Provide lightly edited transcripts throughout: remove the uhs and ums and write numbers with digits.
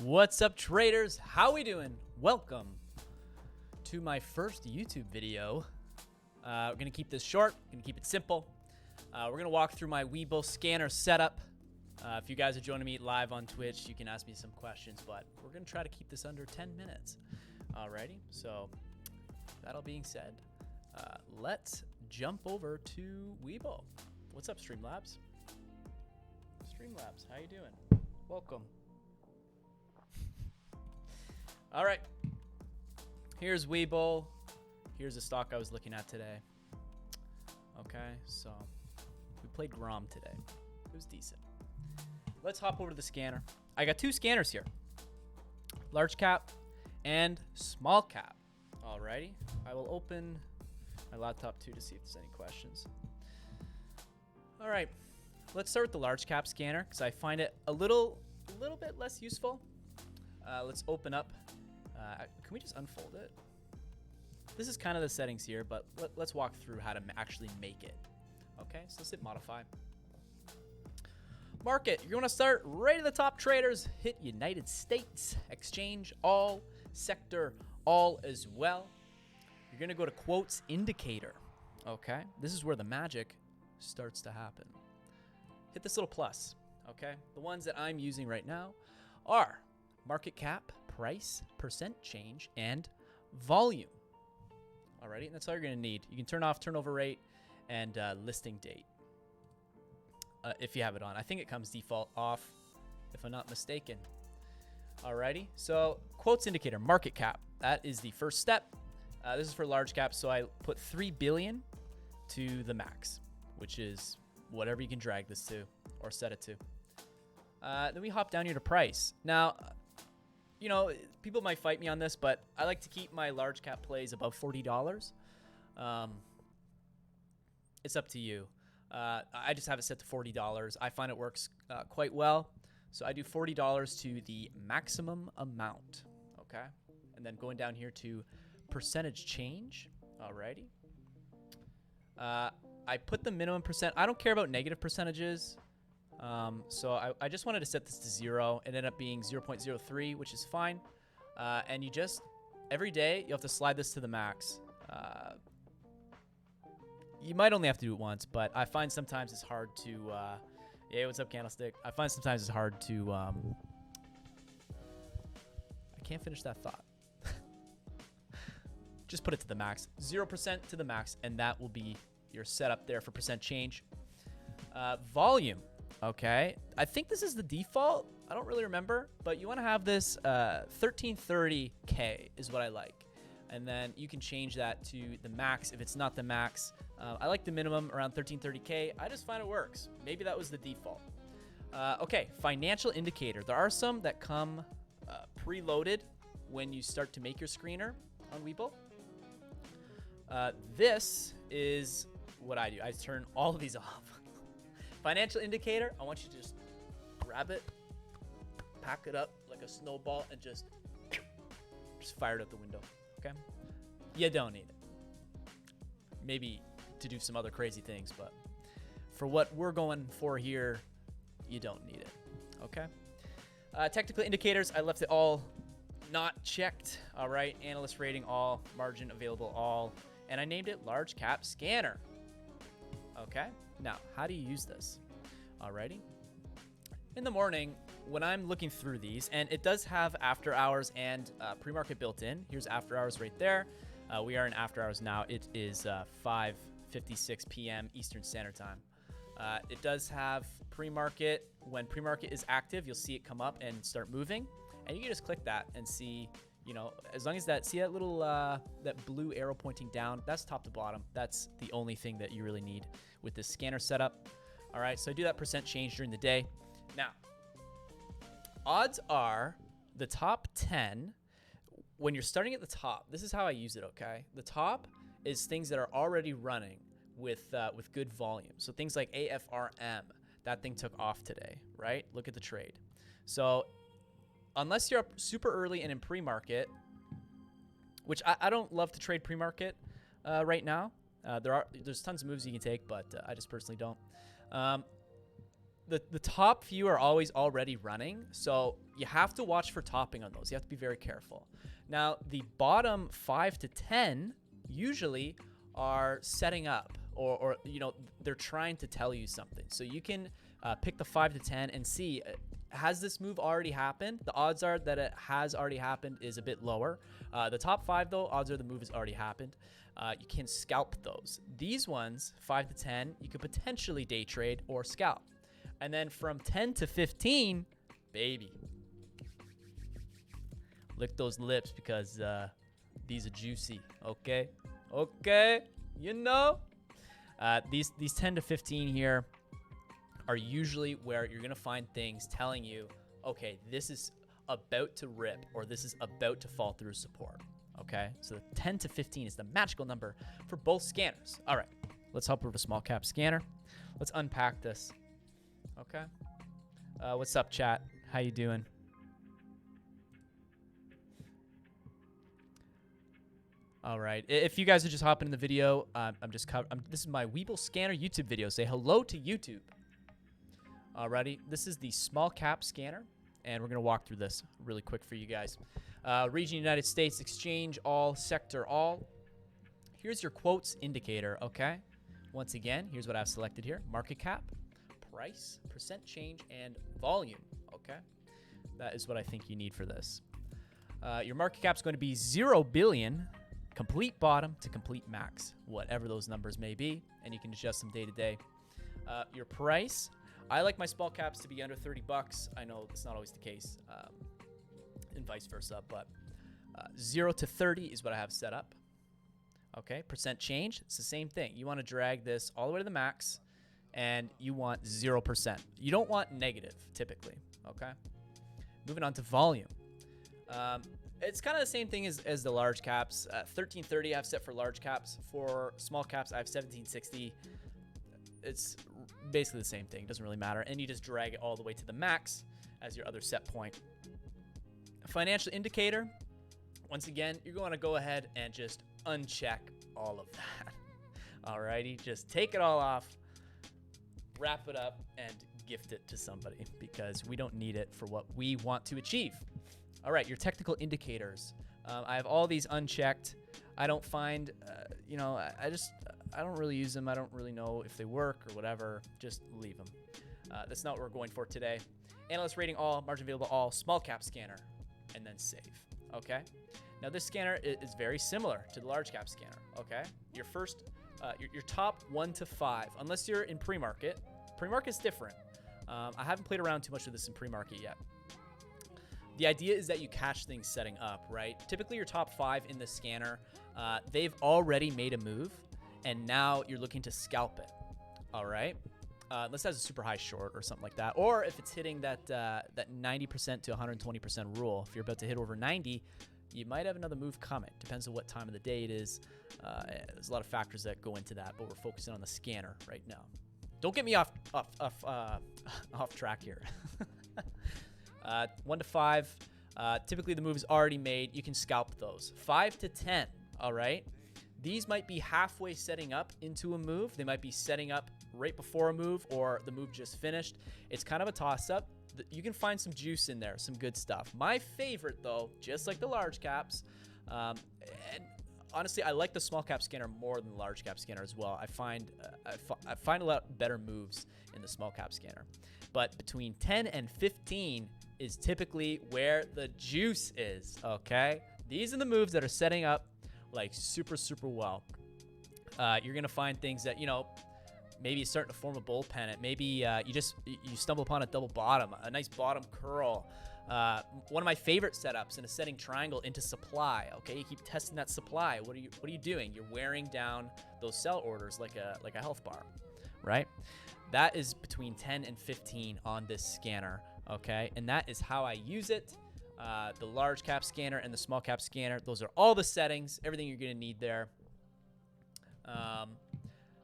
What's up, traders? How we doing? Welcome to my first YouTube video. We're gonna keep this short, gonna keep it simple. We're gonna walk through my WeBull scanner setup. If you guys are joining me live on Twitch, you can ask me some questions, but we're gonna try to keep this under 10 minutes. Alrighty, so that all being said, let's jump over to WeBull. What's up, Streamlabs? Streamlabs, how you doing? Welcome. All right, here's WeBull. Here's the stock I was looking at today. Okay, so we played Grom today. It was decent. Let's hop over to the scanner. I got two scanners here, large cap and small cap. Alrighty, I will open my laptop too to see if there's any questions. All right, let's start with the large cap scanner because I find it a little bit less useful. Let's open up. Can we just unfold it? This is kind of the settings here, but let's walk through how to actually make it. Okay, so let's hit modify. Market, you're going to start right at the top, traders. Hit United States, exchange, all, sector, all as well. You're going to go to quotes indicator. Okay, this is where the magic starts to happen. Hit this little plus. Okay, the ones that I'm using right now are market cap, price, percent change, and volume. Alrighty, and that's all you're going to need. You can turn off turnover rate and listing date if you have it on. I think it comes default off, if I'm not mistaken. Alrighty, so quotes indicator, market cap. That is the first step. This is for large cap, so I put 3 billion to the max, which is whatever you can drag this to or set it to. Then we hop down here to price. Now, you know, people might fight me on this, but I like to keep my large cap plays above $40. It's up to you. I just have it set to $40. I find it works quite well. So I do $40 to the maximum amount. Okay. And then going down here to percentage change. Alrighty. I put the minimum percent. I don't care about negative percentages. So I just wanted to set this to 0. It ended up being 0.03, which is fine. And you just, every day, you have to slide this to the max. You might only have to do it once, but I find sometimes it's hard to, yeah, what's up, Candlestick? I find sometimes it's hard to, I can't finish that thought. Just put it to the max, 0% to the max, and that will be your setup there for percent change. Volume. Okay, I think this is the default. I don't really remember, but you want to have this 1330K is what I like. And then you can change that to the max if it's not the max. I like the minimum around 1330K. I just find it works. Maybe that was the default. Okay, financial indicator. There are some that come preloaded when you start to make your screener on WeBull. This is what I do. I turn all of these off. Financial indicator, I want you to just grab it, pack it up like a snowball, and just fire it out the window, okay? You don't need it. Maybe to do some other crazy things, but for what we're going for here, you don't need it, okay? Technical indicators, I left it all not checked, all right? Analyst rating all, margin available all, and I named it large cap scanner, okay? Now, how do you use this? Alrighty. In the morning, when I'm looking through these, and it does have after hours and pre-market built in. Here's after hours right there. We are in after hours now. It is 5:56 p.m. Eastern Standard Time. It does have pre-market. When pre-market is active, you'll see it come up and start moving. And you can just click that and see, you know, as long as see that little, that blue arrow pointing down, that's top to bottom. That's the only thing that you really need with this scanner setup. All right, so I do that percent change during the day. Now, odds are the top 10, when you're starting at the top, this is how I use it, okay? The top is things that are already running with good volume. So things like AFRM, that thing took off today, right? Look at the trade. So unless you're up super early and in pre-market, which I don't love to trade pre-market right now. There's tons of moves you can take, but I just personally don't. the top few are always already running, so you have to watch for topping on those. You have to be very careful. Now, the bottom 5 to 10 usually are setting up, or you know, they're trying to tell you something. So you can pick the 5 to 10 and see, has this move already happened? The odds are that it has already happened is a bit lower. The top 5 though, odds are the move has already happened. You can scalp those. These ones, 5 to 10, you could potentially day trade or scalp. And then from 10 to 15, baby, lick those lips because these are juicy. Okay, okay, you know. These 10 to 15 here are usually where you're gonna find things telling you, okay, this is about to rip or this is about to fall through support. Okay, so the 10 to 15 is the magical number for both scanners. All right, let's hop over to small cap scanner. Let's unpack this. Okay, what's up, chat? How you doing? All right, if you guys are just hopping in the video, this is my WeBull Scanner YouTube video. Say hello to YouTube. Alrighty, this is the small cap scanner, and we're gonna walk through this really quick for you guys. Region United States, exchange all, sector all. Here's your quotes indicator, okay? Once again, here's what I've selected here. Market cap, price, percent change, and volume, okay? That is what I think you need for this. Your market cap is going to be 0 billion, complete bottom to complete max, whatever those numbers may be, and you can adjust them day to day. Your price, I like my small caps to be under 30 bucks. I know it's not always the case, and vice versa, but 0 to 30 is what I have set up. Okay, percent change, it's the same thing. You want to drag this all the way to the max, and you want 0%. You don't want negative, typically, okay? Moving on to volume. It's kind of the same thing as the large caps. 1330 I've set for large caps. For small caps, I have 1760. It's basically the same thing. It doesn't really matter. And you just drag it all the way to the max as your other set point. Financial indicator. Once again, you're going to go ahead and just uncheck all of that. Alrighty, just take it all off, wrap it up, and gift it to somebody because we don't need it for what we want to achieve. All right, your technical indicators. I have all these unchecked. I don't find, I don't really use them. I don't really know if they work or whatever. Just leave them. That's not what we're going for today. Analyst rating all, margin available all, small cap scanner, and then save. Okay. Now this scanner is very similar to the large cap scanner. Okay. Your first, your top 1 to 5, unless you're in pre-market. Pre-market's different. I haven't played around too much with this in pre-market yet. The idea is that you catch things setting up, right? Typically your top 5 in the scanner, they've already made a move, and now you're looking to scalp it. All right. Unless it has a super high short or something like that, or if it's hitting that 90% to 120% rule. If you're about to hit over 90, you might have another move coming. Depends on what time of the day it is. There's a lot of factors that go into that, but we're focusing on the scanner right now. Don't get me off track here. 1 to 5, typically the move is already made. You can scalp those. 5 to 10, all right? These might be halfway setting up into a move. They might be setting up right before a move, or the move just finished. It's kind of a toss-up. You can find some juice in there, some good stuff. My favorite, though, just like the large caps, and honestly, I like the small cap scanner more than the large cap scanner as well. I find a lot better moves in the small cap scanner. But between 10 and 15 is typically where the juice is, okay? These are the moves that are setting up like super, super well. You're going to find things that, maybe it's starting to form a bull pennant. Maybe you stumble upon a double bottom, a nice bottom curl. One of my favorite setups in a setting triangle into supply. Okay, you keep testing that supply. What are you doing? You're wearing down those sell orders like a health bar, right? That is between 10 and 15 on this scanner. Okay, and that is how I use it. The large cap scanner and the small cap scanner. Those are all the settings. Everything you're gonna need there.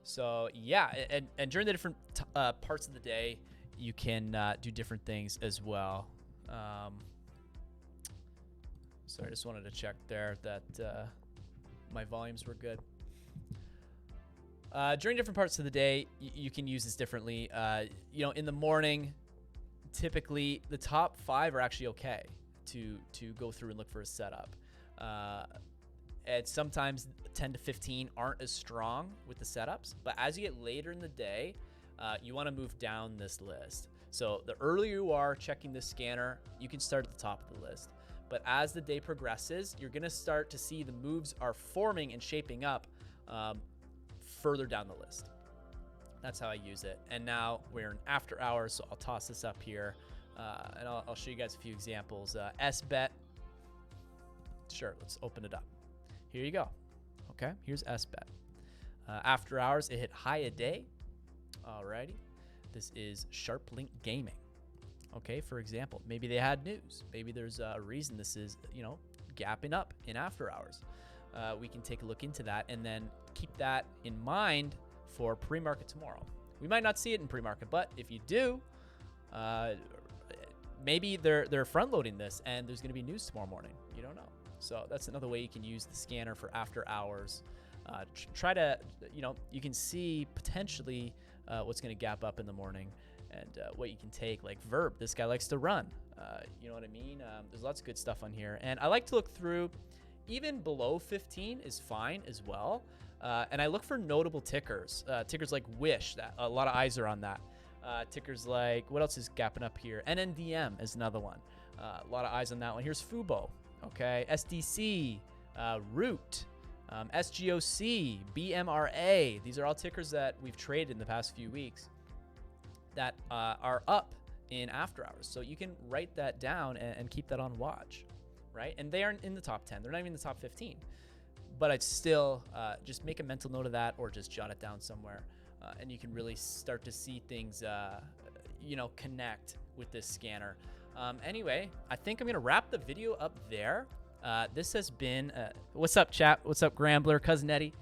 So yeah, and during the different parts of the day, you can do different things as well. Sorry, I just wanted to check there that my volumes were good. During different parts of the day, you can use this differently. You know, in the morning, typically the top 5 are actually okay to go through and look for a setup. And sometimes 10 to 15 aren't as strong with the setups, but as you get later in the day, you want to move down this list. So the earlier you are checking this scanner, you can start at the top of the list. But as the day progresses, you're going to start to see the moves are forming and shaping up further down the list. That's how I use it. And now we're in after hours, so I'll toss this up here, and I'll show you guys a few examples. SBet. Sure, let's open it up. Here you go. Okay, here's SBet. After hours, it hit high a day. Alrighty. This is Sharp Link Gaming. Okay, for example, maybe they had news. Maybe there's a reason this is, you know, gapping up in after hours. We can take a look into that and then keep that in mind for pre-market tomorrow. We might not see it in pre-market, but if you do, maybe they're front-loading this and there's going to be news tomorrow morning. You don't know. So that's another way you can use the scanner for after hours. Try to, you know, you can see potentially what's going to gap up in the morning and what you can take. Like Verb, this guy likes to run. You know what I mean? There's lots of good stuff on here. And I like to look through, even below 15 is fine as well. And I look for notable tickers. Tickers like Wish, that a lot of eyes are on that. Tickers like, what else is gapping up here? NNDM is another one. A lot of eyes on that one. Here's Fubo. Okay, SDC, Root, SGOC, BMRA. These are all tickers that we've traded in the past few weeks that are up in after hours. So you can write that down and keep that on watch, right? And they aren't in the top 10. They're not even in the top 15. But I'd still just make a mental note of that or just jot it down somewhere. And you can really start to see things, you know, connect with this scanner. Anyway, I think I'm going to wrap the video up there. This has been, what's up, chat? What's up, Grambler, Cousin Eddie?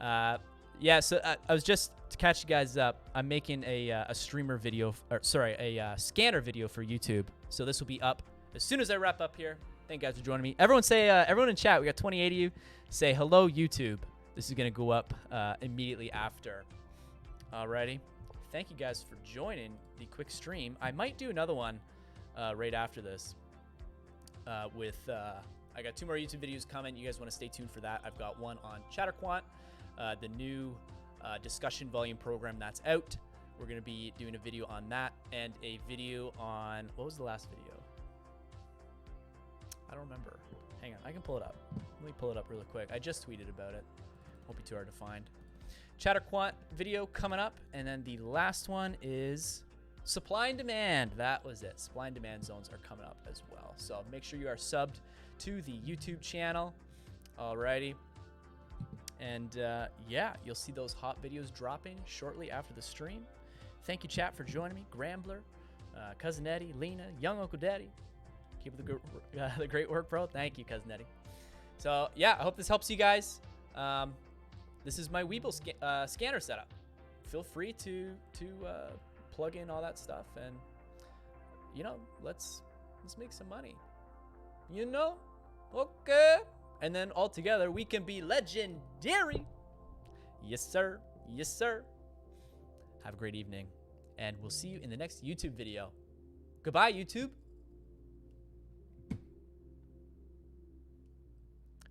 Yeah, so I was just, to catch you guys up, I'm making a streamer video, or sorry, a scanner video for YouTube. So this will be up as soon as I wrap up here. Thank you guys for joining me. Everyone say, everyone in chat, we got 28 of you, say hello, YouTube. This is going to go up immediately after. Alrighty. Thank you guys for joining the quick stream. I might do another one right after this with, I got 2 more YouTube videos coming. You guys want to stay tuned for that. I've got one on ChatterQuant, the new discussion volume program that's out. We're going to be doing a video on that and a video on, what was the last video? I don't remember. Hang on, I can pull it up. Let me pull it up really quick. I just tweeted about it. Won't be too hard to find. ChatterQuant video coming up, and then the last one is supply and demand. That was it. Supply and demand zones are coming up as well. So make sure you are subbed to the YouTube channel. Alrighty. And yeah, you'll see those hot videos dropping shortly after the stream. Thank you, chat, for joining me. Grambler, Cousin Eddie, Lena, Young Uncle Daddy. Keep up the great work, bro. Thank you, Cousin Eddie. So yeah, I hope this helps you guys. This is my WeBull scanner setup. Feel free to plug in all that stuff, and you know, let's make some money. You know, okay. And then all together we can be legendary. Yes, sir. Yes, sir. Have a great evening, and we'll see you in the next YouTube video. Goodbye, YouTube.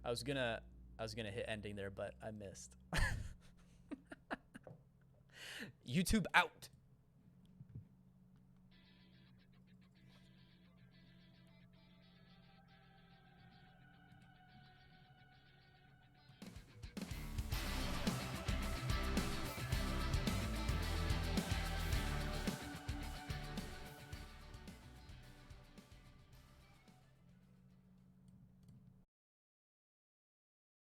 I was gonna hit ending there, but I missed. YouTube out.